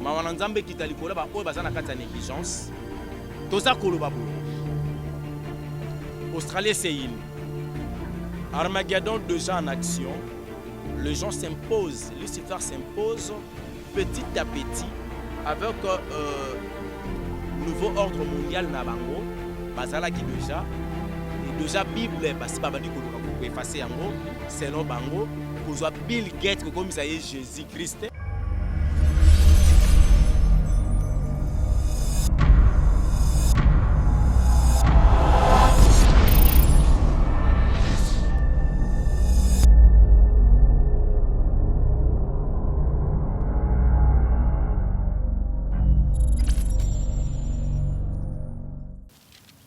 mawana nzambe kitali kola ba oyo bazana kata négligence toza koloba bo Australie c'est une Armageddon déjà en action. Les gens s'imposent, Lucifer s'impose petit à petit avec nouveau ordre mondial na bango bazala qui déjà Bible parce que babandi ko effacer yango selon bango kozwa Bill Gates comme ça y Jésus Christ.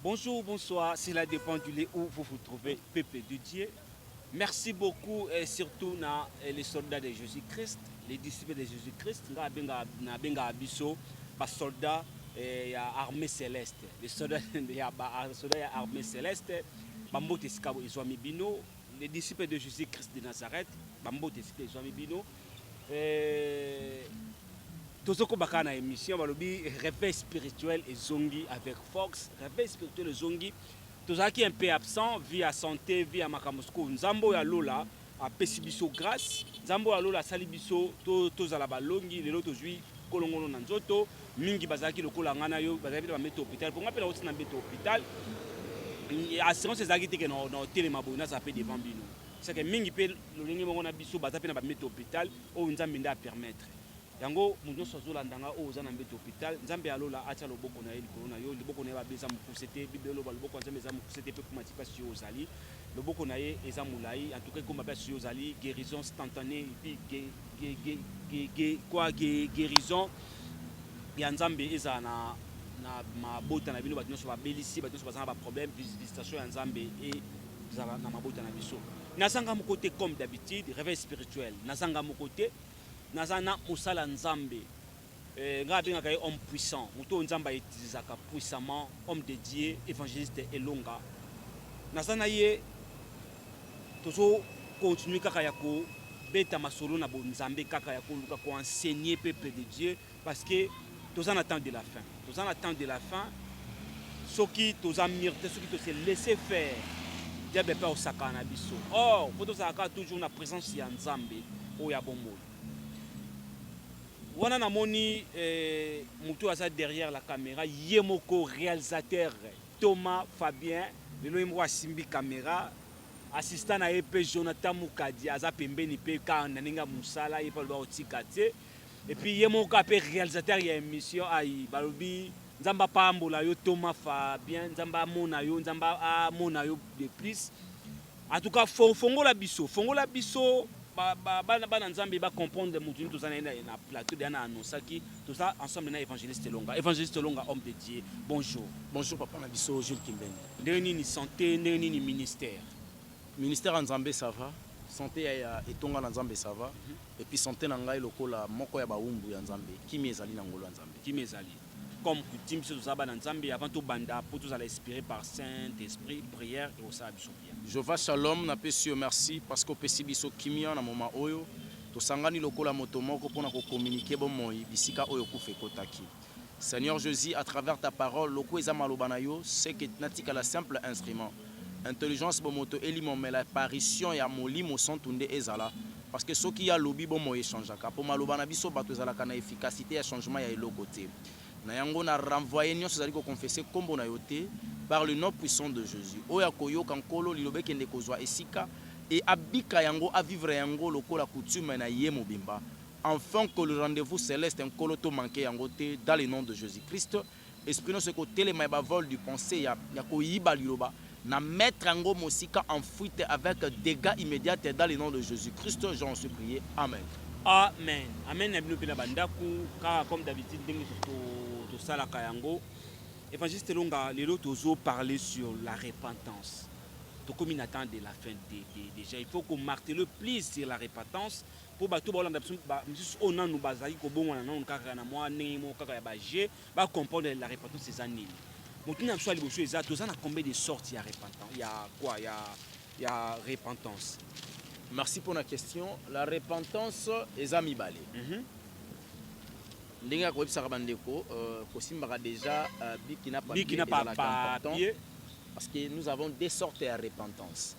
Bonjour, bonsoir, cela dépend du lieu où vous vous trouvez, peuple de Dieu. Merci beaucoup et surtout les soldats de Jésus-Christ, les disciples de Jésus-Christ. Nous avons des soldats et armée céleste. Les soldats de l'armée céleste, les disciples de Jésus-Christ de Nazareth, Tozoko bakana émission balobi réveil spirituel et zongi avec Fox réveil spirituel et zongi tozaki un peu absent via santé via makamosko nzambo ya lola a pesibiso grâce nzambo ya lola sali biso tozala balongi lelo tozwi kolongono na nzoto mingi bazaki lokola ngana yo bazaki ba mettre hôpital pour ngapela oti na mettre hôpital assurance ezaki teke na hôtel mabona ça peut devant bino c'est que mingi pe lolingi mongo na biso bazaki na ba mettre hôpital o nzambe nda permettre yango mundo sozolandanga o oza na mbete hôpital nzambe alola atia loboko na ye likolo na yo liboko na ye babeza mokuse bible loba loboko nzambe eza mokuse te pe komati pasi yo ozali loboko na ye eza molai en tout cas komba pasi yo ozali guérison instantanée puis guérison ya nzambe eza na mabota na bino bato nyonso babelisi bato nyonso baza na baproblème visitation ya nzambe ezala na mabota na biso nazanga mokote comme d'habitude réveil spirituel nazanga mokote nazana musala nzambe nga bengaka ye homme puissant muto nzamba utilisaka puissamment homme de Dieu évangéliste elonga nazana ye tozo continuer kaka ya ko beta masolo na bonzambe kaka ya ko luka ko enseigner peuple de Dieu parce que toza na temps de la fin soki toza myrte soki to se laisser faire diable pas au sakana biso or faut to saka toujours na présence ya nzambe o ya bomolo wana namoni mutu aza derrière la caméra yemoko réalisateur Thomas Fabien lelo yemoko asimbi caméra assistant na EP Jonathan Mukadi aza pembeni pe ka naninga musala ye pa lo otika te et puis yemoko ape réalisateur ya émission ai balobi nzamba pambola yo Thomas Fabien nzamba mona yo nzamba mona yo de plus en tout cas fongola biso bana nzambe ba comprendre mutu tout ça na plateau de na annonçaki tout ça ensemble na évangéliste longa homme de Dieu bonjour Papa na biso Jules Kimbeni ndeni ni santé ndeni ni ministère nzambe ça va santé ya etonga na nzambe ça va et puis santé na ngai lokola moko ya baumbu ya nzambe kimi ezali na ngolo ya nzambe kimi ezali comme coutume biso tozaba na nzambe avant to banda pour tous aller inspiré par Saint-Esprit prière et au sa biso bien Jova Shalom na pesio merci parce que pesi biso kimia na moment oyo to sangani lokola moto moko pona ko communiquer bon moi bisika oyo kufe kotaki Seigneur Jésus à travers ta parole loko eza maloba na yo c'est que natika la simple instrument intelligence bon moto elimo mais l'apparition ya molimo santunde ezala parce que soki ya lobi bon moi échangeaka po maloba na biso bato ezala kana efficacité ya changement ya eloko te na yango na renvoyer nyonso zali ko confesser kombo na yo te par le nom puissant de Jésus oya koyoka nkolo lilobe kende kozwa esika et abika yango à vivre yango lokola coutume na ye mobimba enfin que le rendez-vous céleste nkolo to manquer yango te dans le nom de Jésus-Christ esprit no se ko telema ba vol du pensée ya koyiba liloba na mettre yango mosika en fuite avec dégâts immédiats dans le nom de Jésus-Christ j'en suis prié amen amen na bino pela bandaku ka comme d'habitude ndenge to sala kayango évangéliste longa lelo tozo parler sur la repentance to comme attend de la fin déjà il faut qu'on martèle le plus sur la repentance pour bato ba olanda biso ona nous bazali ko bongwana na kaka na moi nemo kaka ya baje ba comprendre la repentance ces années motu na biso liboso eza toza na combien de sortes ya repentance il y a quoi il y a repentance. Merci pour la question. La repentance est amibale. ndenge akoyebisaka bandeko kosimbaka déjà biki na papier parce que nous avons deux sortes de repentance.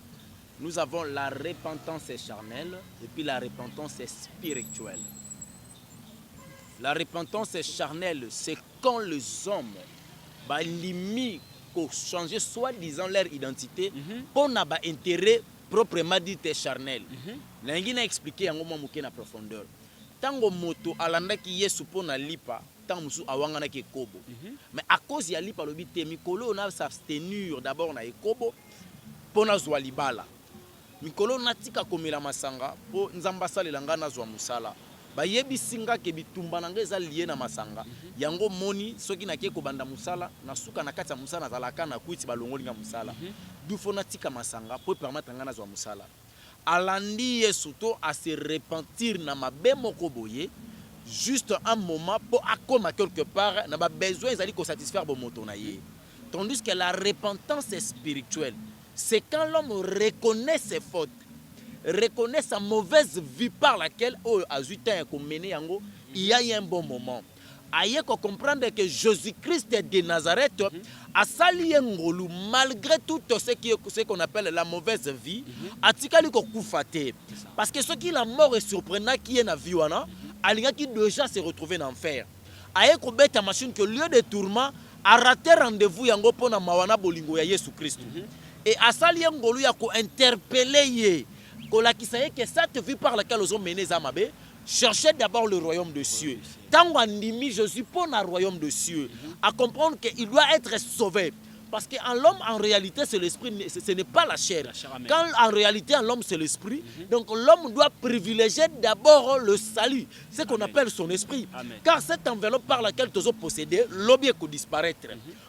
Nous avons la repentance charnelle et puis la repentance spirituelle. La repentance charnelle, c'est quand les hommes limite pour changer soi-disant leur identité pour n'avoir intérêt proprement dit charnel. Nangi na expliqué yango mo moké na profondeur. Tango moto alanda ki yesu pona lipa tant musu awanga na ke kobo. Mais à cause ya lipa lobi te mikolo na s'abstenir d'abord na ekobo pona zwa libala. Mikolo na tika komela masanga po nzamba salela nga na zwa musala. Bayebi singa ke bitumba nanga eza lié na masanga. Yango moni soki na ke ko banda musala na suka na kati ya musala zalaka na kwiti balongoli nga musala. Du fona tika masanga po permettre nga na zwa musala. Alandi yesu to a se repentir na mabe moko boye juste un moment pour akoma quelque part na ba besoin ezali ko satisfaire bo moto na ye. Tandis que la repentance spirituelle, c'est quand l'homme reconnaît ses fautes, reconnaît sa mauvaise vie par laquelle il y a eu un bon moment. Aïe qu'on comprendre que Jésus-Christ de Nazareth a sali ngolu malgré tout ce qu'on appelle la mauvaise vie, a tikali ko kufate. Parce que ce qui la mort est surprenant qui est na vie wana, alinga qui déjà se retrouver en enfer. Aïe ko beta machine que lieu de tourment a raté rendez-vous yango pona mawana bolingo ya Jésus Christ. Et a sali ngolu ya ko interpeller ye. Que cette vie par laquelle ils ont mené Zamabe, cherchez d'abord le royaume de cieux. Tant qu'on dit Jésus pour le royaume de cieux, à comprendre qu'il doit être sauvé. Parce qu'en l'homme, en réalité, c'est l'esprit, ce n'est pas la chair. Quand en réalité, en l'homme, c'est l'esprit, donc l'homme doit privilégier d'abord le salut, ce qu'on appelle son esprit. Car cette enveloppe par laquelle nous avons possédé, l'objet peut disparaître.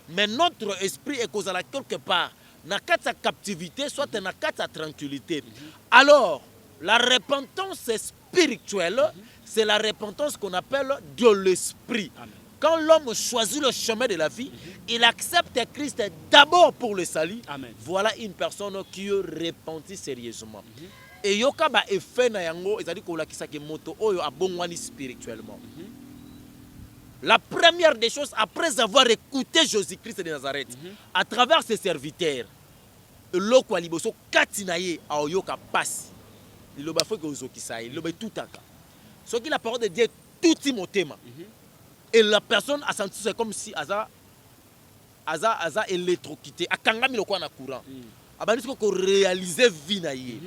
Mais notre esprit est causé quelque part. Na sa captivité, soit na sa tranquillité. Alors, la repentance spirituelle, c'est la repentance qu'on appelle de l'esprit. Quand l'homme choisit le chemin de la vie, il accepte Christ d'abord pour le salut. Voilà une personne qui repentit sérieusement. Et yoka ba effet na yango, ezali ko lakisa ke moto oyo abongwani spirituellement. La première des choses, après avoir écouté Jésus-Christ de Nazareth, à travers ses serviteurs, loko aliboso katinaye aoyoka passe. Il loba faut que ozokisaye, il loba tout aka. Ce qui la parole de Dieu tout imotema. Et la personne a senti c'est comme si aza électrocuté, akangami loko na courant. Abandi ko réaliser vie na ye.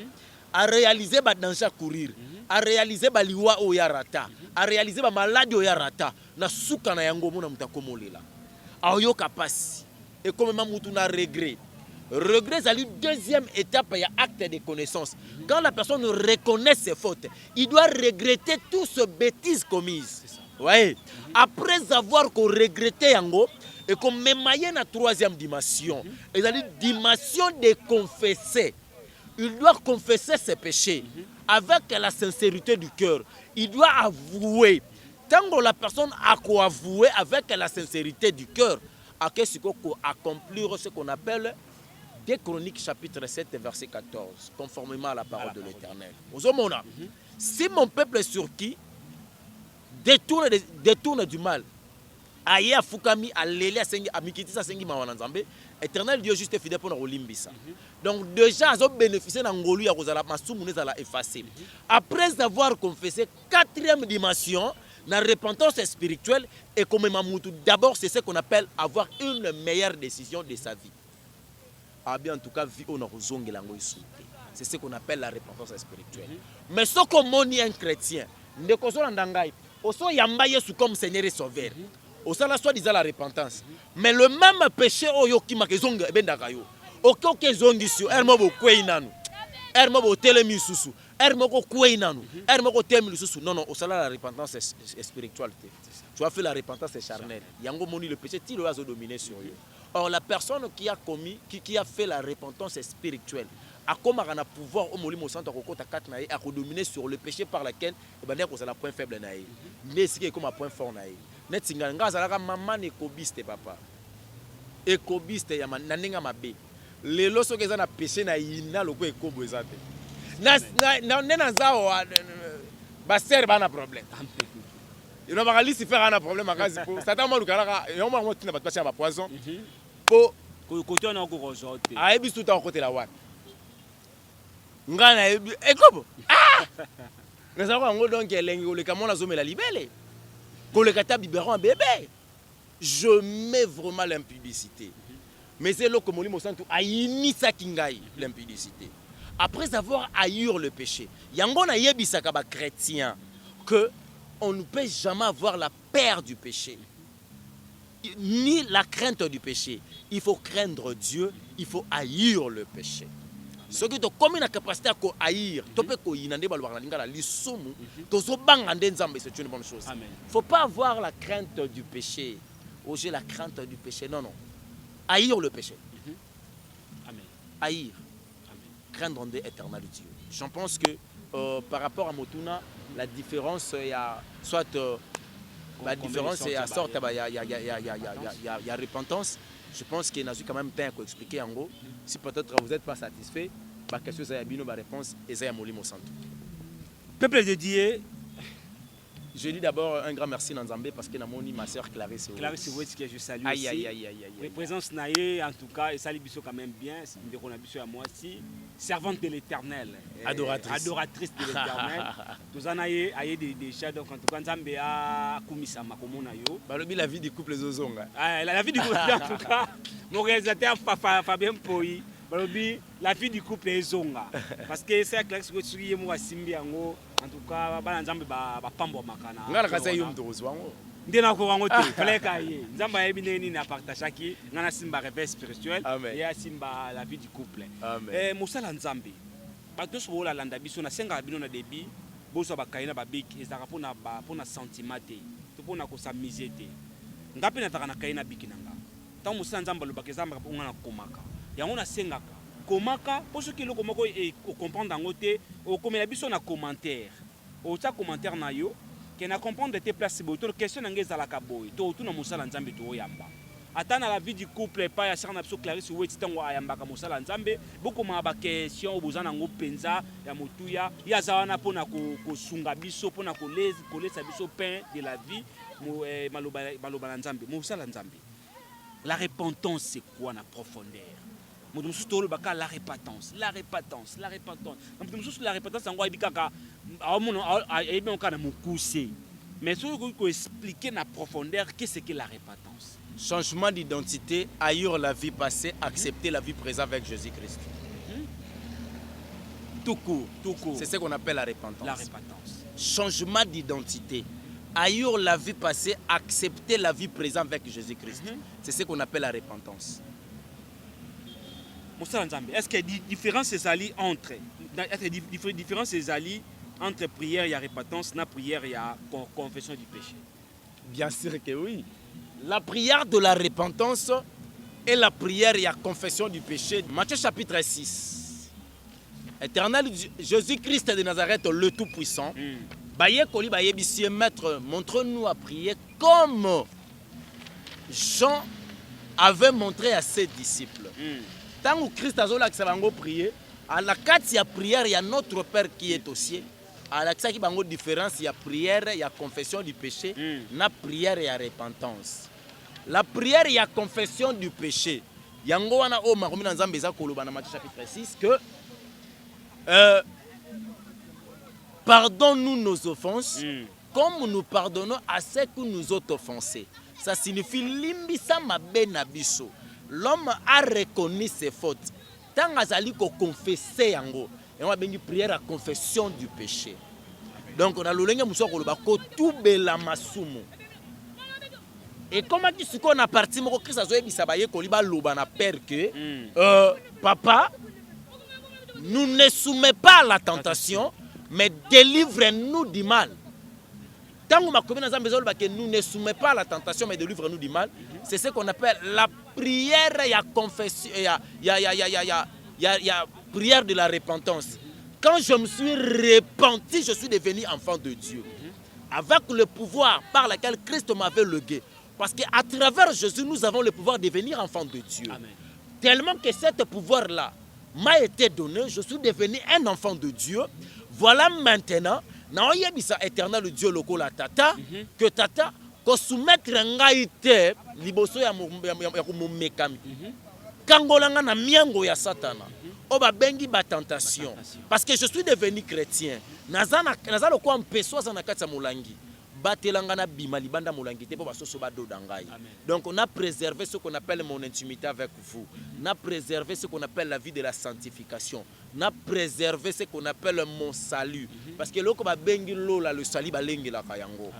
A réaliser ba danger à courir, a réaliser ba liwa o yarata, a réaliser ba maladie o yarata na suka na yango mona mutakomolela. Aoyoka passe. Et comme même mutu na regret. Regret, c'est la deuxième étape, il y a acte de connaissance. Quand la personne reconnaît ses fautes, il doit regretter tout ce bêtise commise. Ouais. Après avoir regretté yango, et qu'on m'émaille la troisième dimension, et la dimension de confesser. Il doit confesser ses péchés avec la sincérité du cœur. Il doit avouer. Tant que la personne a avoué avec la sincérité du cœur, à qu'est-ce qu'on accomplir ce qu'on appelle des Chroniques chapitre 7 verset 14, conformément à la parole de l'Éternel. Si mon peuple sur qui détourne du mal, aïe a fukami a lélé a mikitisa sengi mawananzambe, Éternel Dieu juste fidèle pour nous limbisa. Donc déjà ils ont bénéficié d'un ngolu ya kozala masumune za la effacé. Après avoir confessé quatrième dimension, la repentance spirituelle et comme Mamoutou, d'abord c'est ce qu'on appelle avoir une meilleure décision de sa vie. En tout cas, c'est ce qu'on appelle la repentance spirituelle. Mais ce qu'on dit un chrétien, ne oso yamba Yesu comme Seigneur et Sauveur. Oso la soit disant la repentance. Mais le même péché oyo ki makezonga bendaka yo. Okoke zongi sur ermo bo kweinanu. Ermo bo telemi susu. Ermo ko kweinanu. Ermo ko temi susu. Non, oso la repentance spirituelle. Tu as fait la repentance charnelle. Yango moni le péché ti lo azo dominer sur yo. Or, la personne qui a commis, qui a fait la repentance spirituelle, a comme un pouvoir au molimo centre à dominer sur le péché par lequel c'est la point faible naïe. Mais c'est comme un point fort naïe. Net singanga zalaka maman ekobiste papa. Ekobiste ya naninga mabe. Les loso que na péché na ina loko ekobo ezate. Na nena zao ba ser bana problème. Il n'a pas réalisé faire un problème à cause pour Satan m'a lukala et on m'a montré na pas à poison pour côté on a encore aujourd'hui a ebi tout à côté la wan ngana ebi e kobo ah ngasa ko ngo donc elengi le kamona zomela libele ko le kata biberon bébé je mets vraiment l'impudicité mais c'est là que Molimo Santo a inisa kingai l'impudicité après avoir haïr le péché yango na yebisaka ba chrétien que on ne peut jamais avoir la peur du péché ni la crainte du péché. Il faut craindre Dieu, il faut haïr le péché. Ce qui te comme la capacité à haïr, tu peux c'est une bonne chose. Il ne faut pas avoir la crainte du péché. Oh, j'ai la crainte du péché. Non, non. Haïr le péché. Amen. Haïr. Craindre l'éternel Dieu. Je pense que par rapport à Motuna, la différence, il y a soit la différence, il y a sorte, il y a repentance. Je pense qu'il y a quand même temps pour expliquer en gros. Si peut-être vous n'êtes pas satisfait, la question c'est la réponse et c'est Molimo Santo. Peuple de Dieu. Je dis d'abord un grand merci à Nzambé parce que j'ai ma soeur Clarisse. Clarisse Ouetz que je salue aïe, aussi. Aïe, aïe, aïe, aïe. Présence naïe en tout cas et ça biso quand même bien. C'est qu'on a biso à moi aussi. Servante de l'Éternel. Adoratrice. Adoratrice de l'Éternel. Tous en aïe des shadows en tout cas Nzambé a kumisa makomona yo. Balobi la vie du couple Zozonga. La vie du couple en tout cas. Mon réalisateur Fabien Poi. Balobi la vie du couple est zonga. Parce que c'est Clarisse Ouetz qui est moi simbi yango. En tout cas, bana nzambe ba pambo makana. Ngala kasa yum tozwango. Ndena ko wango te, peleka ye. Nzamba yebi neni na partagaki, ngana simba réveil spirituel et simba la vie du couple. Mosala nzambe. Bato so la landa biso na senga bino na debi, boso ba kaina ba bik ezaka pona sentiment te. To pona ko s'amuser te. Ngapi na taka na kaina biki nanga. Tant mosala nzamba lo bakezamba ko ngana komaka. Yango na sengaka. Komaka, pour ceux qui le comprendre en côté, au comme la biso na commentaire, au ta commentaire na yo, qui na comprendre de tes places boto, question n'engage à la kaboy, to tout na musala nzambe to yamba. Attends la vie du couple pas ya sana biso Clarisse Ouetz tango ayamba ka musala nzambe, beaucoup ma ba question au bozana ngo penza ya motuya, ya zawana pona ko sunga biso pona ko lesa biso pain de la vie, maloba nzambe, musala nzambe. La repentance c'est quoi na profondeur? La repentance, la repentance, la repentance. La repentance, c'est mais si vous expliquer la profondeur, qu'est-ce que la repentance? Changement d'identité, haïr la vie passée, accepter la vie présente avec Jésus-Christ. Tout court. C'est ce qu'on appelle la repentance. La repentance. Changement d'identité, haïr la vie passée, accepter la vie présente avec Jésus-Christ. C'est ce qu'on appelle la repentance. Est-ce qu'il y a des différences entre prière et repentance et prière et confession du péché? Bien sûr que oui. La prière de la repentance et la prière et la confession du péché. Matthieu chapitre 6. Éternel Jésus-Christ de Nazareth, le Tout-Puissant. Maître, montre-nous à prier comme Jean avait montré à ses disciples. Tant que Christ a prié, à la prière, il y a notre Père qui est au ciel. À la différence, il y a prière, il y a confession du péché, la prière et la repentance. La prière et la confession du péché. Il y a Matthieu chapitre 6 que pardonne-nous nos offenses comme nous pardonnons à ceux qui nous ont offensés. Ça signifie limbisa mabe na biso. L'homme a reconnu ses fautes. Tant qu'il a confessé, et on a béni prière à confession du péché. Donc on a l'olenge moussa koloba ko tubela masumu. Et comment tu sais qu'on a parti mon Christ a zoé bisabaye koliba loba na père que papa nous ne soumets pas à la tentation mais délivre-nous du mal. Tant que nous ne soumet pas à la tentation, mais délivre-nous du mal, c'est ce qu'on appelle la prière et la confession, prière de la repentance. Quand je me suis repenti, je suis devenu enfant de Dieu. Avec le pouvoir par lequel Christ m'avait légué. Parce qu'à travers Jésus, nous avons le pouvoir de devenir enfant de Dieu. Amen. Tellement que ce pouvoir-là m'a été donné, je suis devenu un enfant de Dieu. Voilà maintenant na oyebisa éternel Dieu lokola tata que tata ko soumettre ngai te liboso ya momekami kangolanga na miango ya satana o ba bengi ba tentation parce que je suis devenu chrétien nazana ko ampeso azana kati ya molangi batelanga na bima libanda molangi te po basoso badoda ngai. Donc on a préservé ce qu'on appelle mon intimité avec vous. On a préservé ce qu'on appelle la vie de la sanctification. On a préservé ce qu'on appelle mon salut. Parce que loko ba bengi lola le salut ba lengi la kayango.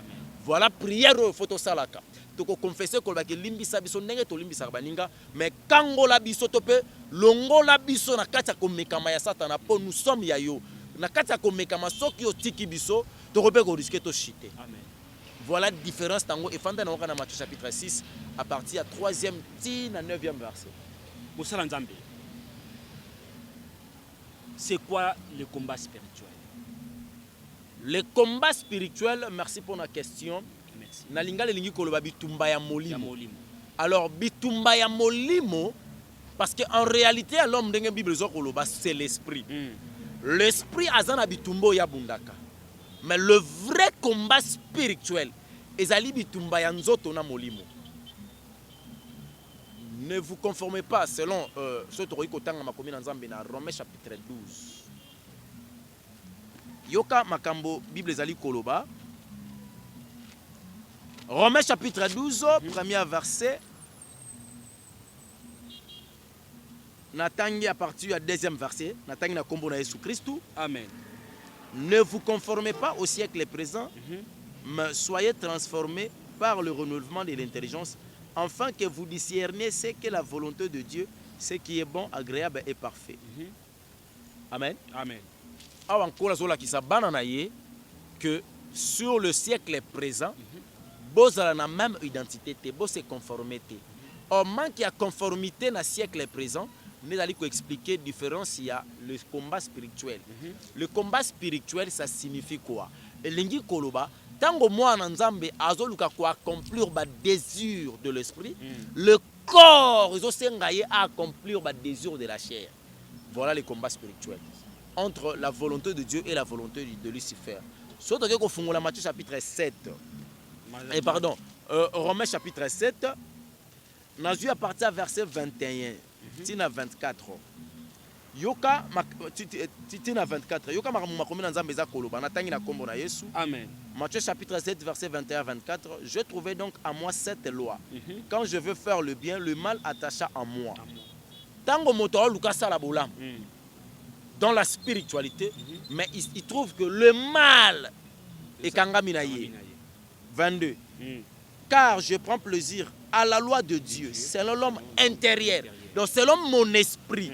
Voilà prière au photo salaka. Toko confesser ko ba ke limbisa biso ndenge to limbisa baninga mais kango la biso to pe longo la biso na kati ya komekama ya satana po nous sommes ya yo. Na kati ya komekama soki yo tiki biso to ko pe ko risquer to chiter. Amen. Voilà la différence tango et fanda na Matthieu chapitre 6 à partir du 3e à 9e verset. Moussala Nzambe. C'est quoi le combat spirituel? Le combat spirituel, merci pour la question. Merci. Nalinga le lingi koloba bitumba ya molimo. Alors bitumba ya molimo parce que en réalité à l'homme de la Bible c'est l'esprit. L'esprit azana bitumbo ya bundaka. Mais le vrai combat spirituel, ezali bitumba ya nzoto na molimo. Ne vous conformez pas selon ce que Kotanga makomi na Nzambe na Romains chapitre 12. Yoka makambo Bible ezali koloba. Romains chapitre 12, premier verset. Natangi à partir du 2e verset. Natangi na kombo na Yesu Christou. Amen. Ne vous conformez pas au siècle présent, mais soyez transformés par le renouvellement de l'intelligence, afin que vous discerniez ce qu'est la volonté de Dieu, ce qui est bon, agréable et parfait. Amen. Amen. Alors encore que sur le siècle présent, vous avez la même identité, vous se conformez. Au manque de conformité dans le siècle présent, nous allons expliquer la différence, il y a le combat spirituel. Le combat spirituel, ça signifie quoi? Elingi koloba, tango moi en Nzambe azoluka ko accomplir ba désir de l'esprit, le corps ezosengaye à accomplir ba désir de la chair. Voilà le combat spirituel entre la volonté de Dieu et la volonté de Lucifer. Surtout que fungola Matthieu chapitre 7. Et pardon, Romains chapitre 7, Nazu à partir verset 21. Tina 24. Yoka tina 24. Yoka makomi na Nzambe za koloba na tangi na kombo na Yesu. Amen. Matthieu chapitre 7 verset 21 à 24. Je trouvais donc à moi cette loi. Quand je veux faire le bien, le mal attacha à moi. Tango moto luka sala bolam. Dans la spiritualité, mais il trouve que le mal est kangaminaye. 22. Car je prends plaisir à la loi de Dieu, selon l'homme intérieur. Donc selon mon esprit,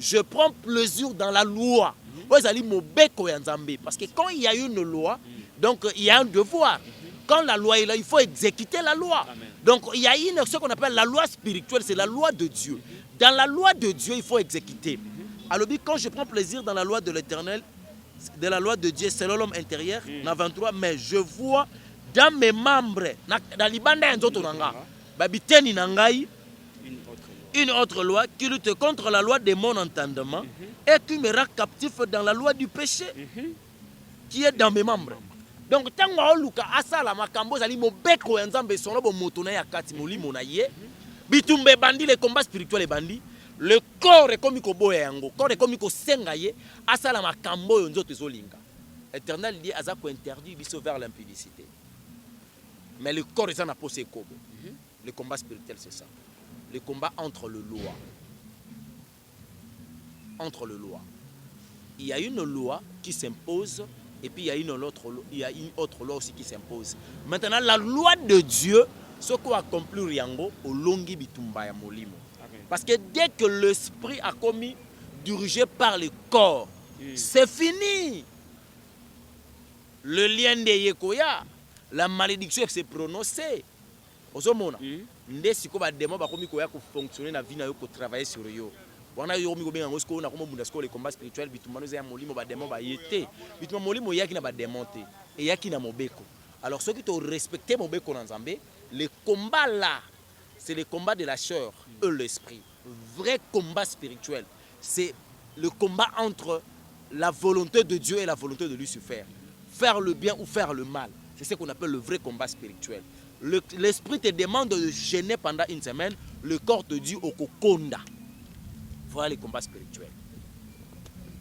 je prends plaisir dans la loi. Parce que quand il y a une loi, donc il y a un devoir. Quand la loi est là, il faut exécuter la loi. Donc il y a ce qu'on appelle la loi spirituelle, c'est la loi de Dieu. Dans la loi de Dieu, il faut exécuter. Alors quand je prends plaisir dans la loi de l'Éternel, de la loi de Dieu, selon l'homme intérieur, dans 23, mais je vois dans mes membres, dans l'ibanda une autre loi qui lutte contre la loi de mon entendement et qui me rend captif dans la loi du péché qui est dans mes membres. Donc, tant que asala makambo zali mobeko ya Nzambe solo bo motona ya kati molimo na ye bitumbe bandi le combat spirituel bandi le corps est comme ko boya yango corps est comme ko senga ye asala makambo yo nzoto ezolinga. Éternel dit aza ko interdit biso vers l'impudicité. Mais le corps est en apposé kobo. Le combat spirituel c'est ça. Le combat entre le loi. Entre le loi. Il y a une loi qui s'impose et puis il y a une autre loi aussi qui s'impose. Maintenant, la loi de Dieu, ce qu'on accomplit yango au longi bitumba ya molimo. Parce que dès que l'esprit a commis dirigé par le corps, c'est fini. Le lien de Yekoya, la malédiction s'est prononcée. Ozomona. Nde siko ba démon ba komi ko ya ko fonctionner na vie na yo ko travailler sur yo. Wana yo mi ko benga ngosko na ko mobunda sko le combat spirituel bitumano za molimo ba démon ba yete. Bitumano molimo yaki na ba démonter et yaki na mobeko. Alors ceux qui te respecter mobeko na Nzambe, le combat là, c'est le combat de la chair et l'esprit. Vrai combat spirituel, c'est le combat entre la volonté de Dieu et la volonté de Lucifer. faire le bien ou faire le mal. C'est ce qu'on appelle le vrai combat spirituel. L'esprit te demande de jeûner pendant une semaine, le corps te dit au kokonda. Voilà les combats spirituels.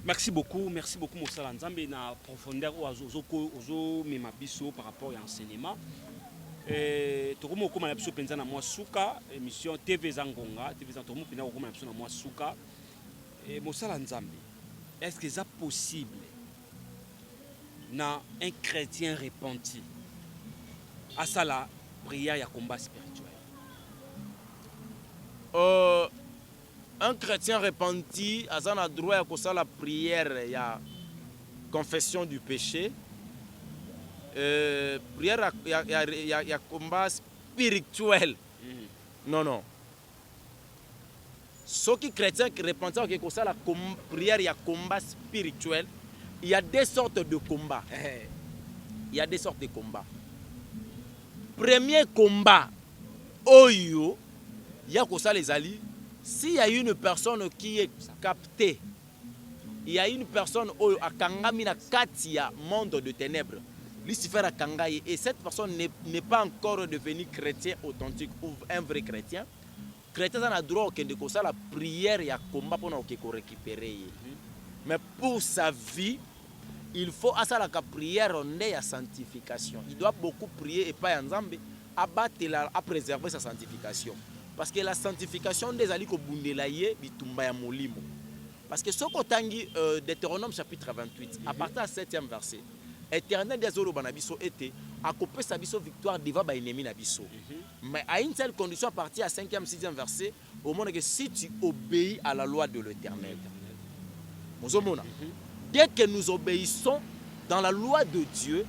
Merci beaucoup Mosala Nzambe na profondeur ozo mema biso par rapport à l'enseignement. Tokomo okoma na biso penza na mwa suka émission TV Zangonga, TV Zantomo pena okoma na biso na mwa suka. Mosala Nzambe, est-ce que c'est possible na un chrétien repenti à ça la prière et combat spirituel? Un chrétien repenti a un droit à ça la prière et la confession du péché. Prière il y a combat spirituel. Non, non. Ceux qui chrétiens qui repentent que ça la prière il y a combat spirituel. Il y a deux sortes de combats. Il y a deux sortes de combats. Premier combat, oyo, il y a ça les alliés. S'il y a une personne qui est captée, il y a une personne oyo akangami na kati ya monde de ténèbres. Lucifer a kangaye et cette personne n'est pas encore devenu chrétien authentique ou un vrai chrétien. Chrétien a droit de ça la prière et à combat pour nous récupérer. Mais pour sa vie, il faut à ça la prière on est à sanctification. Il doit beaucoup prier et pas Nzambe à préserver sa sanctification. Parce que la sanctification des ali ko bundelaye bitumba ya molimo. Parce que ce kotangi Deutéronome chapitre 28 à partir du 7e verset. Éternel des oro banabiso était à couper sa biso victoire devant ba ennemi na biso. Mais à une seule condition à partir du 5e 6e verset au monde que si tu obéis à la loi de l'Éternel. Dès que nous obéissons dans la loi de Dieu,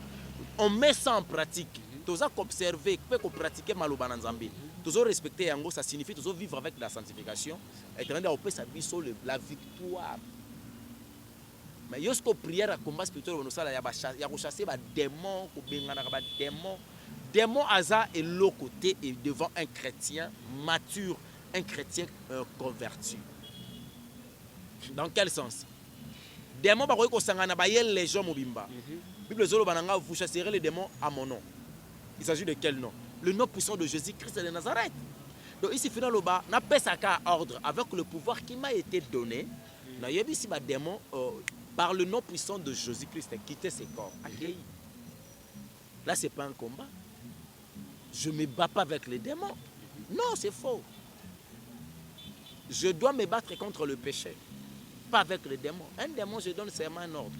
on met ça en pratique. Tous observer, peut pratiquer maloba na Nzambe. Tous respecter yango, ça signifie tous vivre avec la sanctification. Éternel a opé sa biso la victoire. Mais lorsqu'on prière à combat spirituel, on a ya chasser ba démon, ko bengana ba démon. Démon aza est l'autre côté et devant un chrétien mature, un chrétien converti. Dans quel sens? Démon ba ko sangana ba yel les gens mobimba. Bible zolo bananga vous chasserez les démons à mon nom. Il s'agit de quel nom? Le nom puissant de Jésus-Christ de Nazareth. Donc ici finalement ba na pesa ka ordre avec le pouvoir qui m'a été donné. Na yebi si ba démon par le nom puissant de Jésus-Christ, quitter ses corps. Là, ce n'est pas un combat. Je ne me bats pas avec les démons. Non, c'est faux. Je dois me battre contre le péché. Pas avec les démons. Un démon, je donne seulement un ordre.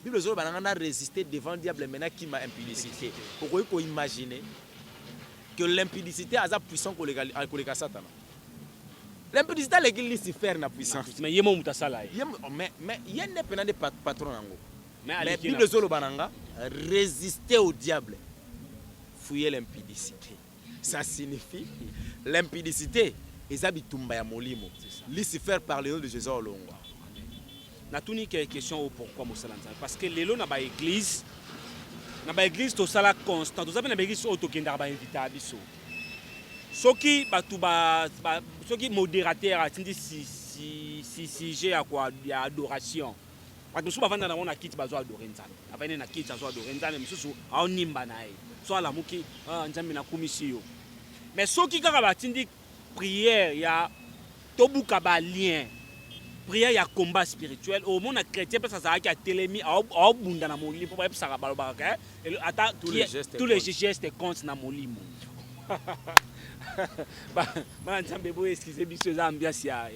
La Bible dit a résisté devant le diable maintenant qui m'a impudicité. Pourquoi imaginer que l'impudicité a puissant que le Satan. L'impudicité est Lucifer na puissance. Mais il y a mon mutasala. Mais il y a des patrons. Mais Bible zolo bananga résister au diable. Fouiller l'impudicité. Ça signifie l'impudicité et bitumba ya molimo. Lucifer par le nom de Jésus olongo. Na tuni que question pourquoi Mosala Nzambe parce que lelo na ba église to sala constant. To zabe na ba église auto kenda ba inviter biso. Soki soki modérateur atindi si j'ai à quoi ya adoration. Parce que souvent vanda na on kiti bazo adorer Nzambe. Avane na kiti bazo adorer Nzambe misusu a nimba na ye. So ala muki Nzambe na komisiyo. Mais soki kaka batindi prière ya tobuka ba lien. Prière ya combat spirituel au monde chrétien parce que ça a qui a télémi a bunda na molimo pour ça ka balobaka et ata tous les gestes comptent na molimo. Nzambe bo excusez biso za ambiance ya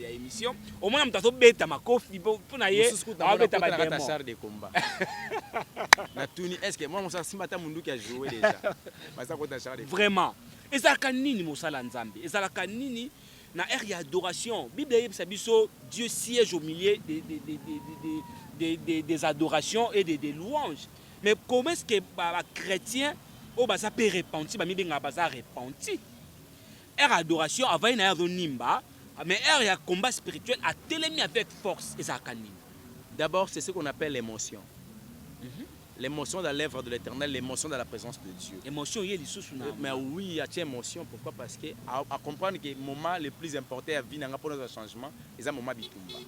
émission au moins mtato beta makofi pour na ye a beta ba char de combat na tuni est-ce que moi mon simba ta mundu qui a joué déjà basa ko ta char de vraiment ezalaka nini Mosala Nzambe ezalaka nini na ère ya adoration Bible yebisa biso Dieu siège au milieu des adorations et des louanges mais comment est-ce que ba chrétien o baza pe repenti ba mibenga baza repenti ère adoration avant une ère de nimba mais ère ya combat spirituel a télémi avec force ezalaka nini? D'abord c'est ce qu'on appelle l'émotion. L'émotion dans l'œuvre de l'Éternel, l'émotion dans la présence de Dieu. Émotion, il y a des sous. Mais oui, il y a une émotion. Pourquoi? Parce que à comprendre que le moment le plus important à vie pour notre changement, c'est un moment bitumba.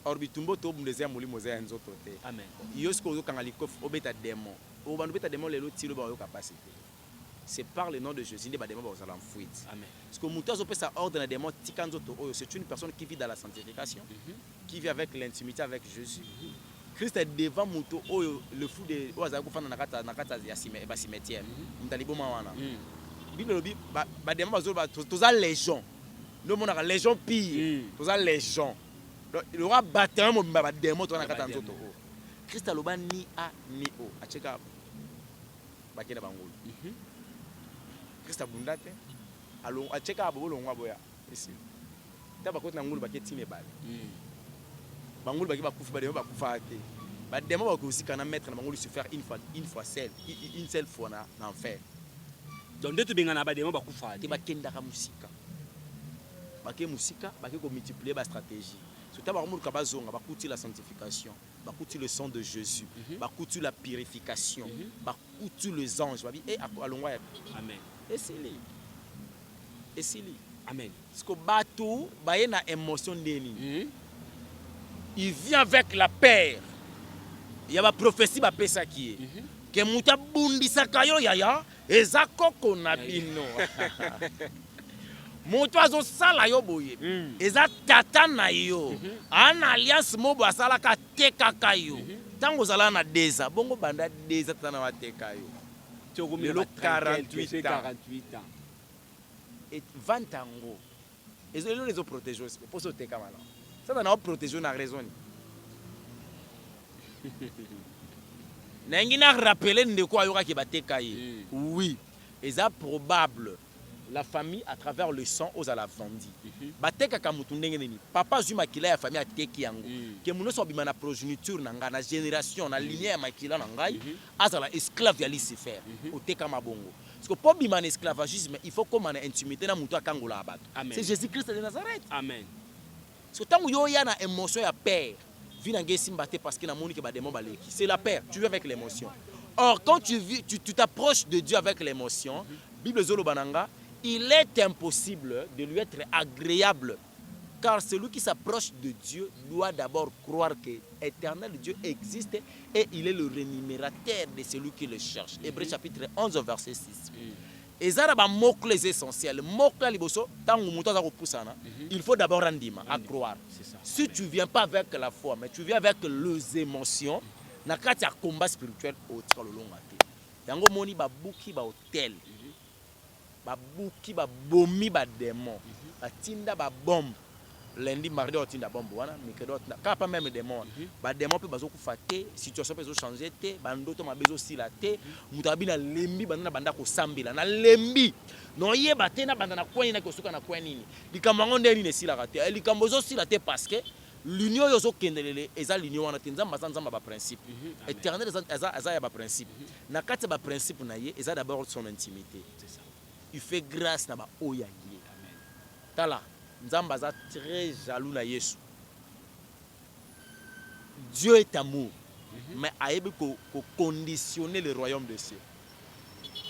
or bitumbo to bundezia molimo za nzoto te. Amen. Yo ce ko kanga likof obeta démon. O bandu beta démon lelo tilo ba yo capacité. C'est par le nom de Jésus, ba démon ba osala en fuite. Amen. Parce que muto pesa ordre na démon tika nzoto oyo, c'est une personne qui vit dans la sanctification, qui vit avec l'intimité avec Jésus. Christ est devant muto oyo le fou de oza ko fana na kata ya cimetière. Mutalibo mawana. Bible lobi ba démon ba zo ba toza légion. No mona légion pire. Toza légion. Le roi battait un mobimba ba démon to na kata nzoto o. Christ aloba ni a ni o. Acheka ba kenda bangolo. Christ abundate. Alo acheka abo longwa boya. Ici. Ta ba kota ngulu ba ketine bale. Bangolo ba ki ba kufa ba démon ba kufa te. Ba démon ba ko aussi kana mettre na bangolo se faire une fois seule fois na enfer. Donc de tout na ba démon ba kufa te ba kenda ka musika. Ba ke musika ba ke ko multiplier ba stratégie. Surtout ba mulu ka ba zonga ba kuti la sanctification, ba kuti le sang de Jésus, ba kuti la purification, ba kuti les anges, ba bi et alongwa. Amen. Et c'est lui. Et c'est lui. Amen. Parce que bateau ba y na émotion ndeni. Il vient avec la paix. Il y a ba prophétie ba pesa qui est. Que muta bundisa kayo yaya ezako kona bino. Moto azosala yo boye eza tata na yo ana alliance mobo asalaka tekaka yo tango ozala na deza bongo banda deza tata na wateka yo lelo 48 ans et 20 ango ezelo lezo protéger aussi pour se teka mala ça na protéger na raison nengi na rappeler ndeko ayoka ki bateka ye oui eza probable. La famille à travers le sang aux à la vendi. Bateka kamutu ndenge nini. Papa zuma makila ya famille ateki yango. Ke muno so bima na progéniture na nga na génération na lignée ya makila na ngai azala esclave ya Lucifer. Oteka mabongo. Parce que pour bima na esclavagisme, il faut comme na intimité na mutu akangola abato. C'est Jésus-Christ de Nazareth. Amen. Parce que tant yo ya na émotion ya père, vina ngesi mbate parce que na moni ke ba démon baleki. C'est la peur, tu vis avec l'émotion. Or quand tu t'approches de Dieu avec l'émotion, Bible zolo bananga il est impossible de lui être agréable. Car celui qui s'approche de Dieu doit d'abord croire que l'éternel Dieu existe et il est le rémunérateur de celui qui le cherche. Hébreux chapitre 11, verset 6. Et ça, c'est mots-clés essentiels. Mots-clés, il faut d'abord rendre à croire. Si tu ne viens pas avec la foi, mais tu viens avec les émotions, il y a un combat spirituel au long terme. Il y a un hôtel. Babuki ba bomi ba démon batinda ba bombe lundi mardi otinda bombe wana mikedo ka pas même démon ba démon pe bazo kufa te situation pe zo changer te ba ndoto mabezo sila te mutabi na lembi banda banda ko sambila na lembi no yeba te na banda na kwani na kosuka na kwani ni likambo ndeni ne sila te likambo zo sila te parce que l'union yo zo kendelele eza l'union wana te nzamba nzamba ba principe éternel eza ya ba principe na kati ba principe na ye eza d'abord son intimité. C'est ça. Il fait grâce na ba oya ye. Amen. Tala, nzamba za très jaloux na Yesu. Dieu est amour. Mais ayebi ko conditionner le royaume de cieux.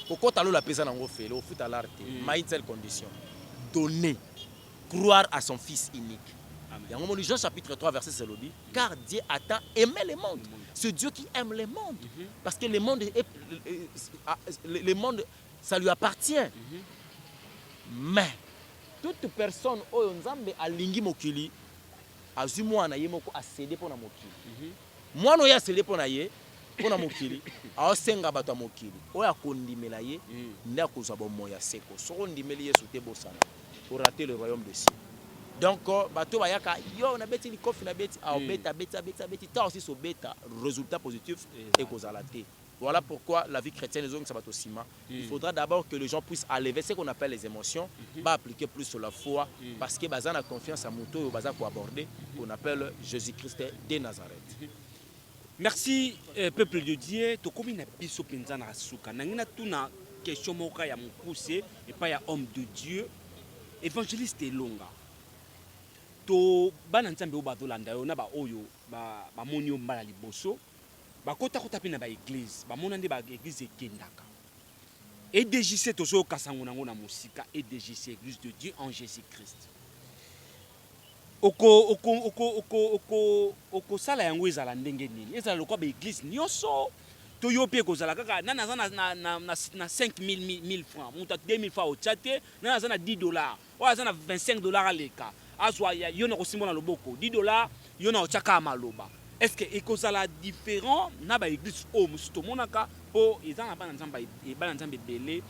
Pourquoi talo la pesa nango fait au foot à l'art mais telle condition. Donner, croire à son fils unique. Amen. Jean chapitre 3 verset 7 dit car Dieu a tant aimé le monde. C'est Dieu qui aime le monde parce que le monde ça lui appartient. Mais toute personne oyo nzambe alingi mokili azui mwana ye moko acéder pona mokili. Mwana oyo acéder pona ye pona mokili aosenga bato mokili oyo akondimela ye nda kozwa bomoya seko soko ndimeli Yesu te bosana pour rater le royaume de cieux. Donc bato bayaka yo na beti likofi na beti beti ta aussi so beta résultat positif et kozala te. Voilà pourquoi la vie chrétienne il faudra d'abord que les gens puissent enlever ce qu'on appelle les émotions, appliquer plus sur la foi, parce que bazan a confiance à Mouto et bazan pour aborder qu'on appelle Jésus-Christ de Nazareth. Merci peuple de Dieu. To komi na biso penza na suka. Nangina tuna question moka ya mukuse et pas ya homme de Dieu. Évangéliste Elonga. To bana nzambe o bazolanda yo na ba oyo ba moni o mbala liboso. Bakota kota pe na ba église bamona nde ba église ekendaka EDJC tozo kasango nango na musika EDJC église de Dieu en Jésus-Christ okosala yango ezala ndenge nini ezala lokwa baeglise nyonso to yo mpe kozala kaka nani aza na 5 francs moto 2000 francs otya te nani aza na 10 dollars oyo aza na 25 dollars aleka azwa yo na kosimba na loboko 10 dollars yo na otya kaka maloba est ce que ekozala différent na baeglise oyo mosusu tomonaka mpo eza na bana nzambe ebele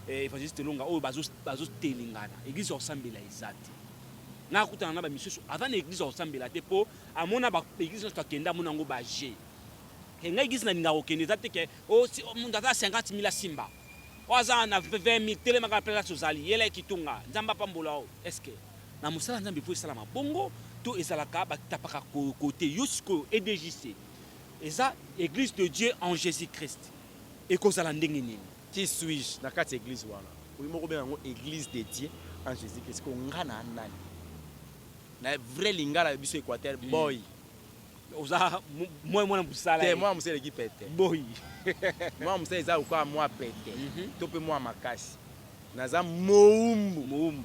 évangéliste longa oyo bazotelingana eglise osambela eza te nakutana na bamisusu avant na église osambela te mpo amona baeglise nyonso akende amona yango baje ngai église nalinga kokende eza te ke mundu aza 50 000 asimba oyo aza na 20 000 telemaka place ozali yela ekitunga nzambe apambola oyo estce na mosala nzambe fo esalama bongo to ezalaka batapaka kote yo sikoyo edjc eza église de Dieu en Jésus Christ ekozala ndenge nini qui suis-je na kati église wana oyi moko benga yango église de Dieu en Jésus Christ ko nga na nani na vrai lingala biso Équateur boy oza mwana musala te mwana musala ki pete boy mwana musala eza ukwa mwa pete to pe mwa makasi naza moumbu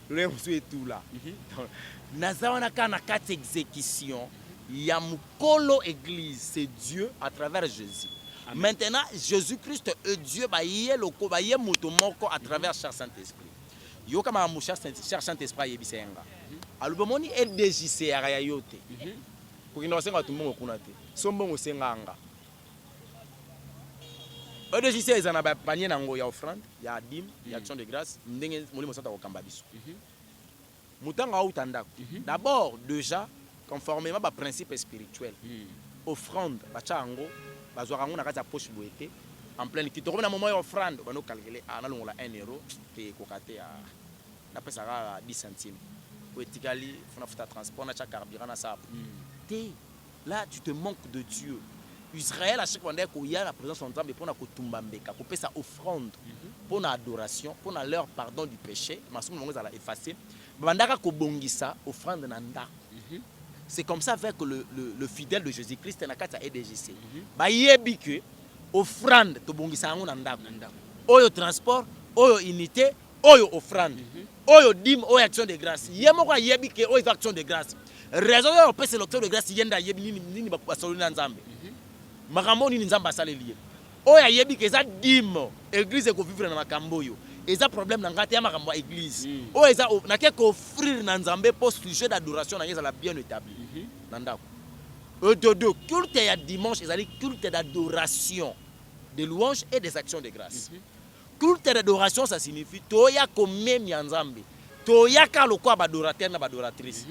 le musu etula naza wana kana kati exécution ya mukolo église c'est Dieu à travers Jésus. Amen. Maintenant Jésus-Christ est Dieu ba yeloko ba yemoto moko à travers cher Saint-Esprit yo kama mu cher Saint-Esprit yebisenga alubomoni LDJC ya yote kokina senga tumbongo kuna te sombongo senganga LDJC ezana ba panier nango ya offrande ya dîme ya action de grâce ndenge molimo sata ko kamba biso mutanga utandako d'abord déjà conformément ba principe spirituel offrande ba chango bazwaka ngo na kati ya poche boete en plein qui tokomena moment ya offrande bano calculer na longola 1 euro te kokate ya na pesa ka 10 centimes poétically fona futa transport na cha carburant na ça là tu te manques de Dieu. Israël à chaque fois qu'il y a la présence de Nzambe pour na kotumba mbeka ko pesa offrande pour na adoration pour na leur pardon du péché masumu ngo za effacer bandaka ko bongisa offrande na ndako. C'est comme ça avec le fidèle de Jésus-Christ na kati ya EDJC. Ba yebi que offrande to bongisa ngo na ndako. Oyo transport, oyo unité, oyo offrande. Oyo dîme, oyo action de grâce. Yemo kwa yebi que oyo action de grâce. Raison yo pesa l'action de grâce yenda yebi nini ba basolo na Nzambe. Makambo nini Nzambe asaleli. Oyo yebi que za dîme, église ko vivre na makambo yo. Eza problème na ngati ya makambo église. Oyo eza na ke ko offrir na Nzambe pour sujet d'adoration na yeza la bien établi. Nandako. Dodo culte ya dimanche ezali culte d'adoration, de louange et des actions de grâce. Culte d'adoration ça signifie toya komemi ya Nzambe. Toya ka lokwa ba adorateur na ba adoratrice.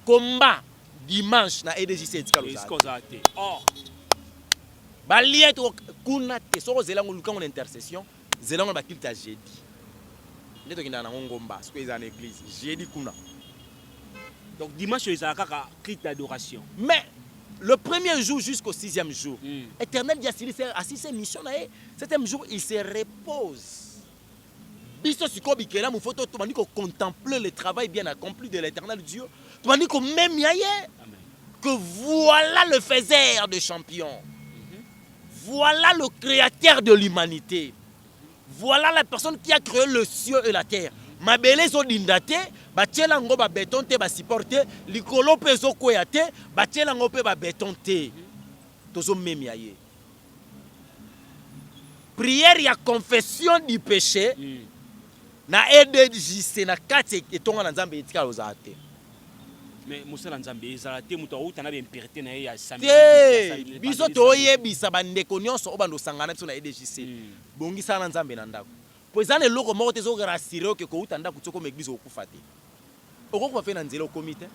Combat dimanche na EDJC etikalozaate. Oh. Balie to kuna te soko zelango lukango na intercession, zelango ba culte ya jeudi. Neto kinda na ngomba, parce que ils en église, jeudi kuna. Donc dimanche ils ont kaka culte d'adoration. Mais le premier jour jusqu'au 6e jour, Éternel dit à ses missions, 7e jour, il se repose. Biso sikobi kela mu photo to mani ko contempler le travail bien accompli de l'Éternel Dieu. To mani ko même yaye que voilà le faiseur de champions. Voilà le créateur de l'humanité. Voilà la personne qui a créé le ciel et la terre. Mabele zo dindate, batiela ngo ba béton te ba supporter, likolo pe zo koya te, batiela ngo pe ba béton te. Tozo memi aye. Prière ya confession du péché. Na EDJC na kati etonga na Nzambe etika lozate. Mais musala Nzambe ezalate muto outa na impurité na ya samedi. Biso toyebisa bandeko nyonso obando sangana biso na EDJC. Bongisa na Nzambe na ndako. Poezane loko moko tezo rassurer que ko utanda kutsoko mu église okufa te. Okoko fa na nzela okomite.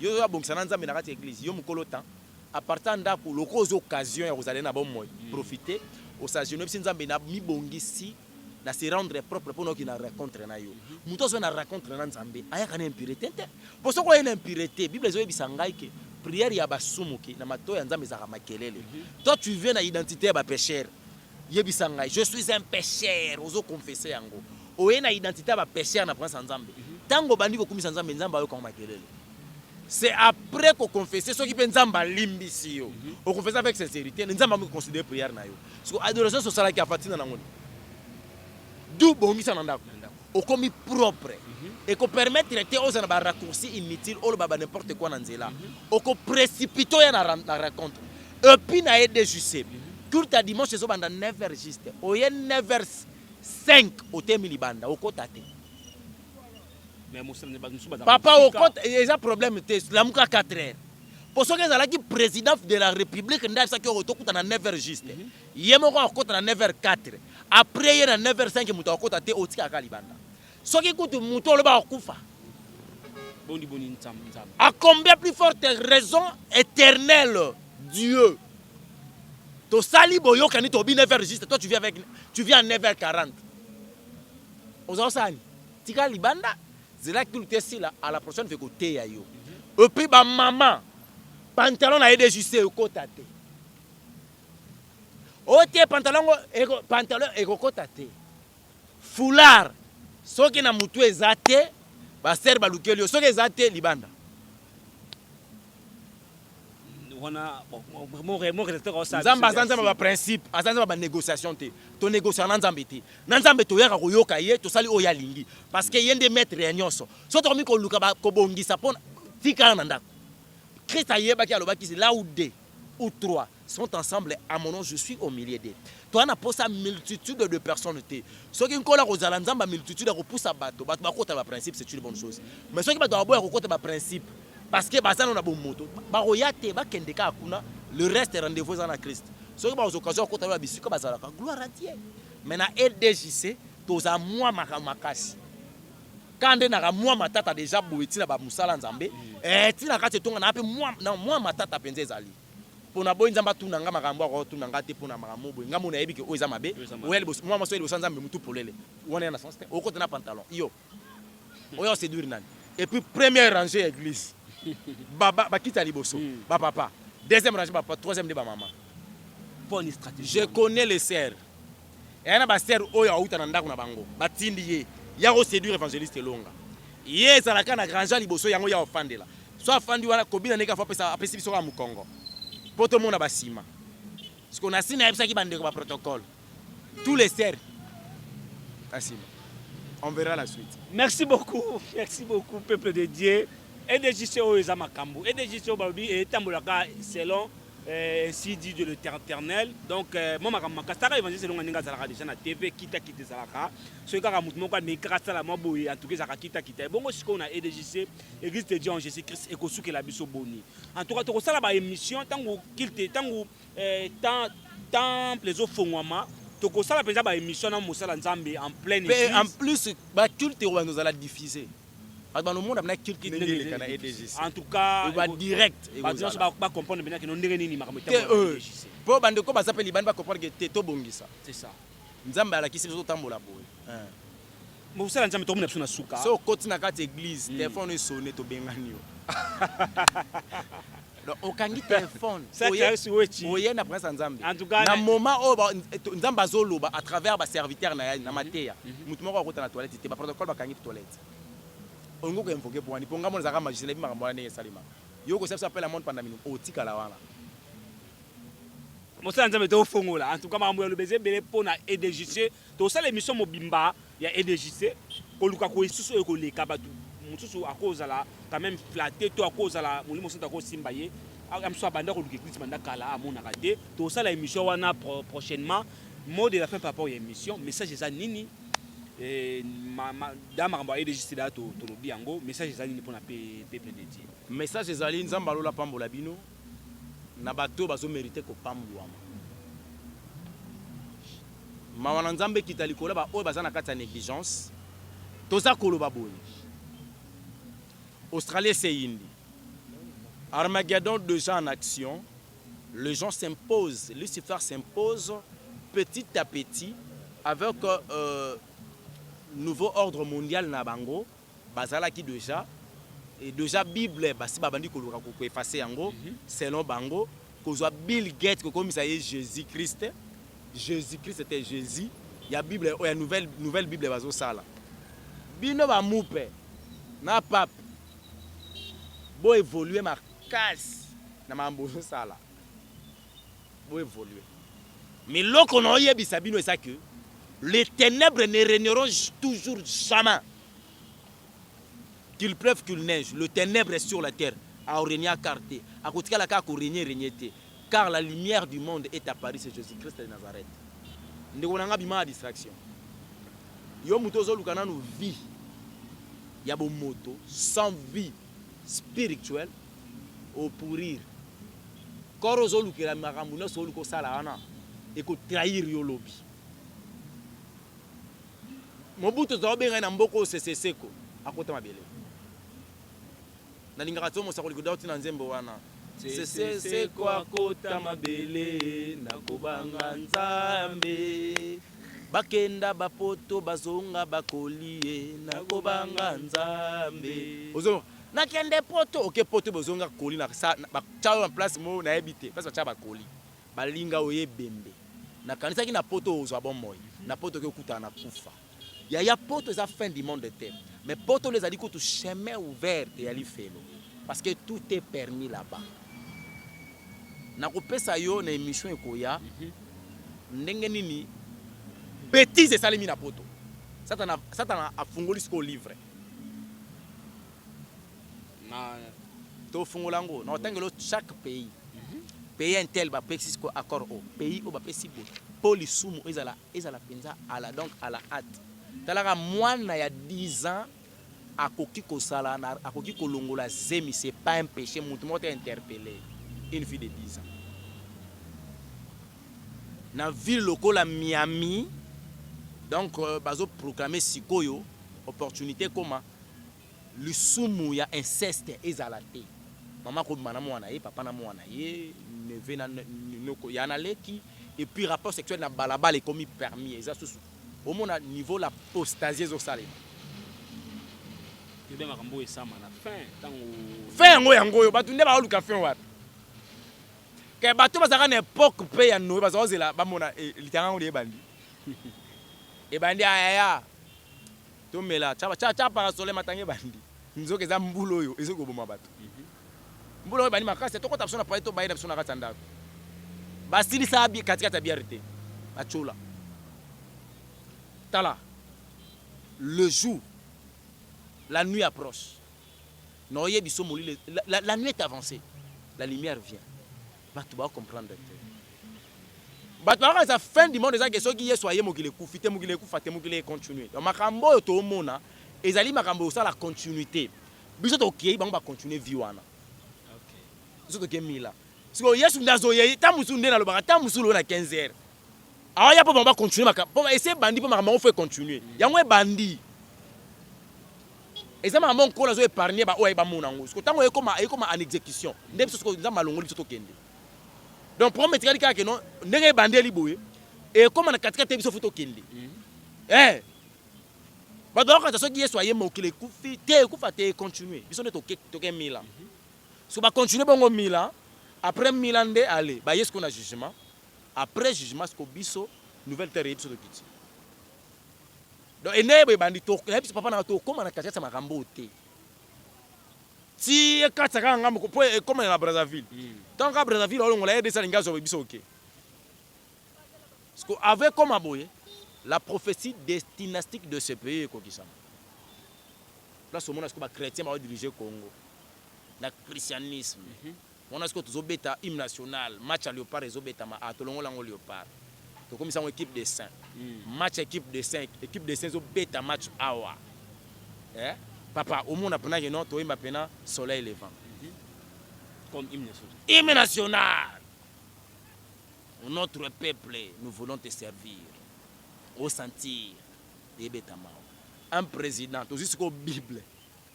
Yo ya bongisa na Nzambe na kati église yo mukolo temps. À partir ndako loko aux occasions ya kozala na bon moy. Profiter au sajeune bisi Nzambe na mi bongisi na se rendre propre pour nous na rencontre na yo. Muto zo na rencontre na Nzambe aya kana impurité te. Po soko ina impurité Bible zo yebisa ngai ke prière ya basumuki na mato ya Nzambe za makelele. Toi tu viens na identité ya ba pécheur. Je suis un pécheur, ozo confesser yango. Oye na identité ba pécheur na prince Nzambe. Tango bandi ko kumisa Nzambe Nzambe ayo ko makelele. C'est après qu'on confesser ceux qui pensent Nzambe limbisi yo. On confesse avec sincérité, Nzambe mo considérer prière na yo. Parce que adoration sociale qui a fatina na ngoni. D'où bongisa na ndako. okomi propre et ko permettre te aux na ba raccourci inutile ou ba n'importe quoi na nzela oko précipito ya na rencontre et puis na EDJC culte à dimanche zo banda 9h juste oye 9h05 otemi libanda okota te papa okota eza problème te lamuka 4h pour ce que ezalaki président de la république ndabisaki otokuta na 9h juste ye moko akota na 9h04 après ye na 9h05 muto akota te otikaka libanda soki kutu muto oloba akufa à combien plus forte raison éternelle Dieu to sali boyokani to bi 9h juste toi tu viens à 9h40 ozosani tika libanda zela culte si là à la prochaine fait côté ya yo et puis ba maman pantalon na EDJC okota te otie pantalon ekokota te foulard soki na mutu eza te baser balukeli yo soki eza te libanda nzambe aza nzambe baprincipe aza nzambe banégociation te tonégociaka na nzambe te na nzambe toyaka koyoka ye tosali oyo alingi parce que ye nde maître ya nyonso so tokomi koluka kobongisa mpona tikala na ndako Christ ayebaki alobaki là où deux ou trois sont ensemble à mon nom je suis au milieu d'eux toi na posa multitude de personnes te soki nkola kozala nzamba multitude akopousa bato bakota ba principe c'est une bonne chose mais soki bato baboya kokota ba principe parce que bazana na bomoto baroya te bakende ka kuna le reste rendez-vous za na Christ soki ba occasion kokota ba bisika bazala ka gloire à Dieu mais na EDJC toza moi makasi kande na moi matata déjà boiti na ba musala nzambe tina kati tonga na pe moi matata penze ezali pona boyi nzamba tuna nga makambo ako tuna nga te pona makambo boyi nga mona yebi ke oza mabe oyeli moi maso eli bosanza mutu polele wana na sens au côté na pantalon yo oyo séduire nani et puis première rangée église baba bakita liboso ba papa deuxième rangée ba papa troisième de ba maman bonne stratégie je connais les sœurs et na ba sœur oyo auta na ndako na bango batindi ye ya ko séduire évangéliste longa ye zalaka na granja liboso yango ya ofandela so afandi wana kobina neka fa pesa apesi biso ka mukongo pour tout le monde à Bassima. Ce qu'on a signé, c'est qui bande de protocole. Tous les serres. Bassima. On verra la suite. Merci beaucoup, peuple de Dieu. EDJC Oeza Makambu. EDJC Obabi est Tambolaka selon ainsi dit de l'Éternel. Donc, moi, je suis évangile selon Ninga Zalaka déjà na TV, Kita Zalaka. Ce qui a mouvement, mais grâce à la Maboué, en tout cas, Kita. Bon, ce qu'on a EDJC, Église de Dieu en Jésus-Christ, et Kosu qui la biso boni. En tout cas, tu as la émission, tant les autres font tu as la émission en pleine église. En plus, le culte nous allons diffuser. Dans le monde, en tout cas, il va direct. Il va comprendre que nous avons pour bandeko basape libani ba comprendre que teto bongisa. C'est ça. Nzambe ala kisi zo tambola boy. Mais vous savez nzambe to mona na suka. So koti na kati église, téléphone sonné to bengani yo. Donc okangi téléphone. Oye na prince nzambe. Na moment o nzambe azoloba à travers ba serviteur na mateya. Mutu moko akota na toilette te ba protocole ba kangi toilette. On ko invoquer pour ani ponga mona zaka magicien bi makambo na salima. Yo ko ça appelle la monde pendant minute otika la wana. Moi ça nzambe to fongola. En tout cas mambo ya lobeze belé pona EDJC. To ça l'émission mobimba ya EDJC ko luka ko isusu ko leka batu. Mutusu akozala quand même flatté to akozala mulimo senta ko simba ye. Amso banda ko luka église banda kala amona raté. To ça la émission wana prochainement mot de la fin par rapport à l'émission message za nini dama kamba EDJC da to lobi yango message za nini pona peuple de Dieu. Message ezali nzamba lola pambola bino na bato bazo mériter ko pambwama. Mawana nzambe kitali kola ba oyo bazana kati ya négligence. Toza koloba boye. Australie c'est indi. Armageddon déjà en action. Les gens s'imposent, Lucifer s'impose petit à petit avec nouveau ordre mondial na bango bazala qui déjà et déjà Bible basi babandi ko luka ko effacer yango selon bango kozwa Bill Gates ko komisa ye Jésus-Christ était Jésus ya Bible ya nouvelle Bible bazo sala bino ba mupe na pape bo évoluer ma casse na mambo sala bo évoluer mais loko no yebisa bino esa que Les ténèbres ne régneront toujours jamais. Qu'il pleuve, qu'il neige, le ténèbre est sur la terre. A régné à carté. À côté de la carte, régné. Car la lumière du monde est apparue, c'est Jésus-Christ de Nazareth. Nous avons une distraction. Yo mutozo lukana no vie. Ya bo moto sans vie spirituelle au pourrir. Korozo lukela makambu na so luko sala wana et ko trahir yo lobby. Mobutu zo benga na mboko seseseko akota mabele. Na lingaka tsomo sa koliko dauti na nzembo wana. Seseseko akota mabele na kobanga nzambe. Bakenda bapoto bazonga bakolie na kobanga nzambe. Ozo nakende poto oke poto bazonga koli na sa chao en place mo na ebité parce que cha bakoli. Balinga oye bembe. Na kanisa ki na poto ozo bon moy. Na poto ke kuta na kufa. Ya poto za fin du monde de terre. Mais poto les a dit que tout chemin ouvert et ali felo parce que tout est permis là-bas. Na kopesa yo na émission ekoya. Ndenge nini bêtise et salimi na poto. Satan a fungoli ce livre. Na to fungolango na otangelo chaque pays. Pays intel ba pexis ko accord au pays au ba pesibo. Polisumu ezala penza ala donc à la hâte. Talaka mwana ya 10 ans akoki ko sala na akoki ko longola zemi, c'est pas un péché, mutu moto interpellé une fille de 10 ans. Na ville lokola Miami. Donc, bazo proclamer sikoyo opportunité comment le sumu ya inceste ezalate. Maman ko mana mwana ye, papa na mwana ye, neve na noko ya na leki et puis rapport sexuel na balabala est commis permis ezasu. Au moins à niveau la apostasie zo salema. Yebe makambo esama na fin tango fin ngo yango batu nde ba luka fin wapi. Ke batu bazaka na époque pe ya no bazozela ba mona litanga ngo bandi. Et bandi ayaya tomela cha parasole matange bandi nzoke za mbulo yo ezoko boma bato mbulo yo bandi makase to kota sona pa to baina sona katanda basili sabi katika biarité bachola tala le jour la nuit approche no yebiso moli la nuit est avancée, la lumière vient bato ba comprendre. Batwara sa fin du monde eza que soki yeso aye mokile kufite mokile kufate mokile continuer. Donc makambo yo to mona ezali makambo ça la continuité. Biso to kiyi bango ba continuer vie wana. OK. Biso to kemila. Siko yesu ndazo ye ta musu ndena lobaka ta musu lo na 15h. Awa ya po ba continuer makambo essayer bandi po makambo faut continuer. Yango e bandi. Eza makambo ko la zo épargner ba o ba mona ngo. Siko tango e koma en exécution. Ndebe siko nza malongo biso to kende. Donc pour mettre quelqu'un que non ndenge bandeli boye et comme na katika te biso futo kende ba donc ça soki yeso aye mokile kufi te kufa te continuer biso ne to ke mila so ba continuer bongo mila après milande aller ba yesko na jugement après jugement sko biso nouvelle terre biso to kiti donc enebe bandi to biso papa na to comme na katika makambo te. Si kataka ngam ko comme na Brazzaville. Tant qu'à Brazzaville on l'a aidé ça linga zo biso OK. Parce que avec comme aboye la prophétie dynastique de ce pays ko kisama. Là ce monde est-ce que ba chrétien va diriger Congo. Na christianisme. On a ce que to beta hymne national, match à léopard et zo beta ma atolongo lango léopard. To comme ça une équipe de saints. Match équipe de saints zo beta match awa. Papa, au monde appena que non, toi il m'appena soleil levant. Comme hymne national. Hymne national. Notre peuple, nous voulons te servir. Au sentir des bétamao. Un président, tout juste comme Bible,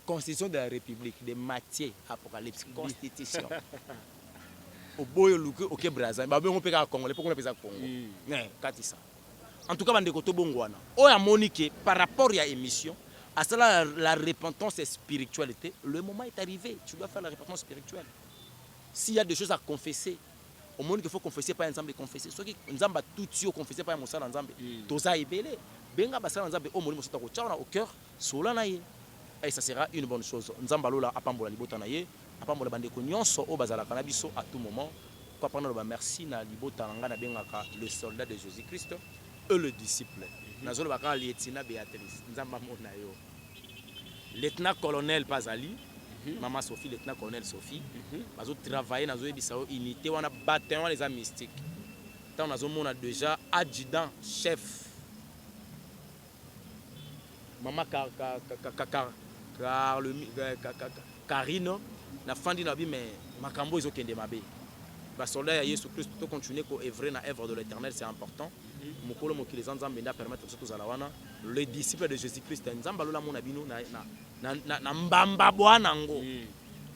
Constitution de la République, de Matthieu, Apocalypse, Constitution. Au boyo luku, ok Brazza, bah on peut pas Congolais, pourquoi on peut pas Congo? Mais katisa. En tout cas, bande koto bongwana. Oya Monique, par rapport à l'émission. À cela, la repentance et spiritualité, le moment est arrivé. Tu dois faire la repentance spirituelle. S'il y a des choses à confesser, au monde qu'il faut confesser, pas ensemble confesser. Ceux qui ensemble tout tu confesser pas ensemble ensemble. Toza ibele, benga basala ensemble au monde mosota ko tchaona au cœur, sola na ye. Et ça sera une bonne chose. Nzamba lola apambola libota na ye, apambola bande ko nyonso o bazala kana biso à tout moment. Quoi prendre le merci na libota nga na bengaka le soldat de Jésus-Christ et le disciple. nazolo baka lieutenant Béatrice nzamba mona yo lieutenant colonel Pazali maman Sophie lieutenant colonel Sophie bazo travailler nazo ebisa unité wana bataillon les mystiques tant nazo mona déjà adjudant chef maman Karino na fandi na bi mais makambo ezokende mabe ba soldat ya Yesu Christ to continuer ko œuvrer na œuvre de l'Éternel c'est important mokolo mokili nzambe nda permettre surtout za lawana les disciples de Jésus Christ nzamba lola mona bino na mbamba bwana ngo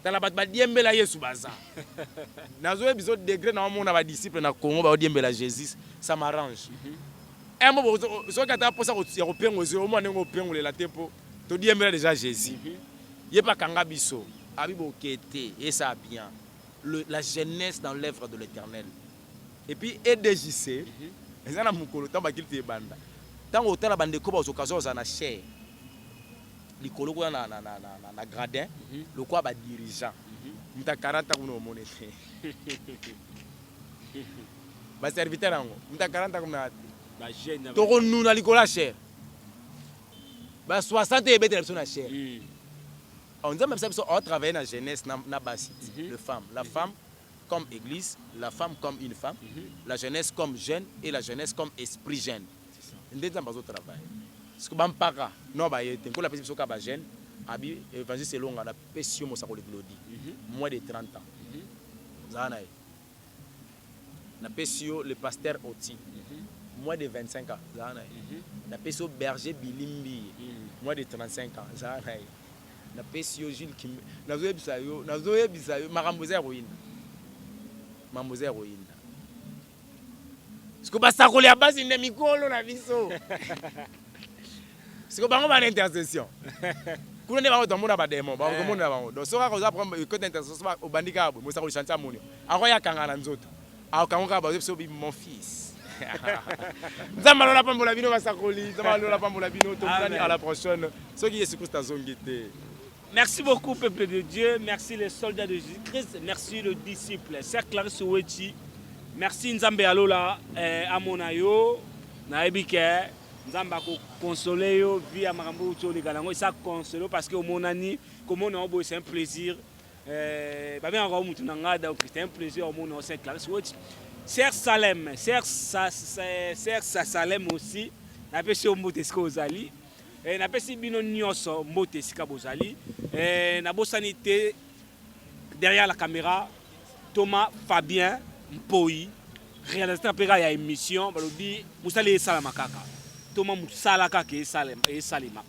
tala bat ba diembela Yesu baza nazo episode degré na mona ba disciples na Congo ba diembela Jésus ça m'arrange un mot so ka ta posa ko ya ko pengo zo o mona ngo pengo le la tempo to diembela déjà Jésus yepa kanga biso abibo kete et ça bien la jeunesse dans l'œuvre de l'Éternel. Et puis EDJC, ils ont mukolo tant bakil te banda. Tant autant la bande ko ba occasion za na chair. Likolo ko na gradin, le quoi ba dirigeant. Muta 40 ans no monete. Ba serviteur ango, muta 40 ans na ba jeune. To ko nuna likola chair. Ba 60 et betre na chair. On dit même ça, on travaille dans la jeunesse, dans la basse, le femme. La femme comme église, la femme comme une femme, la jeunesse comme jeune et la jeunesse comme esprit jeune. On dit ça dans le travail. Parce que Bampara, non, pour la personne qui est jeune, l'évangile c'est long, on a péché moins de 30 ans. On a péché le pasteur Oti, moins de 25 ans. On a péché berger Bilimbi, moins de 35 ans. Na pesio Gilles qui nazo ebisa yo makamboze héroïne mamboze héroïne siko basa ko le basi ne mikolo na biso siko bango ba intercession kuna ne bango tomona ba démon ba komona bango donc soka ko za prendre côté intercession ba obandika bo mo sa ko chanter monio ako ya kanga na nzoto ako kango ka ba so bi mon fils nzamba lola pambola bino basakoli nzamba lola pambola bino to à la prochaine ceux qui Jésus Christ azongité. Merci beaucoup, peuple de Dieu. Merci les soldats de Jésus-Christ. Merci le disciple. Cercle Clarisse Ouechi. Merci Nzambe Alola Amonayo. Naebike. Nzamba ko consoler yo via Marambo Tcholi Galango. Ça console parce que au monani, comme on a c'est un plaisir. Ba bien encore mutunanga da c'est un plaisir au mon Cercle Clarisse Ouechi. Serge Salem, Serge Salem aussi. Na pesi ombote ska ozali. Na pesi bino nyonso mbote sika bozali. Na bosanité derrière la caméra Thomas Fabien Mpoi réalisateur pega ya émission balobi musali salama kaka Thomas musala kaka salima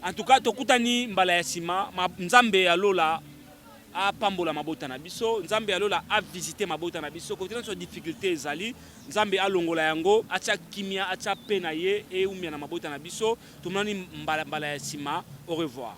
en tout cas tokutani mbala ya sima Nzambe alola a pambola mabota na biso Nzambe alola a visiter mabota na biso côté sur difficulté ezali Nzambe alongola yango acha kimia acha pena ye e umia na mabota na biso tumani mbala ya sima au revoir.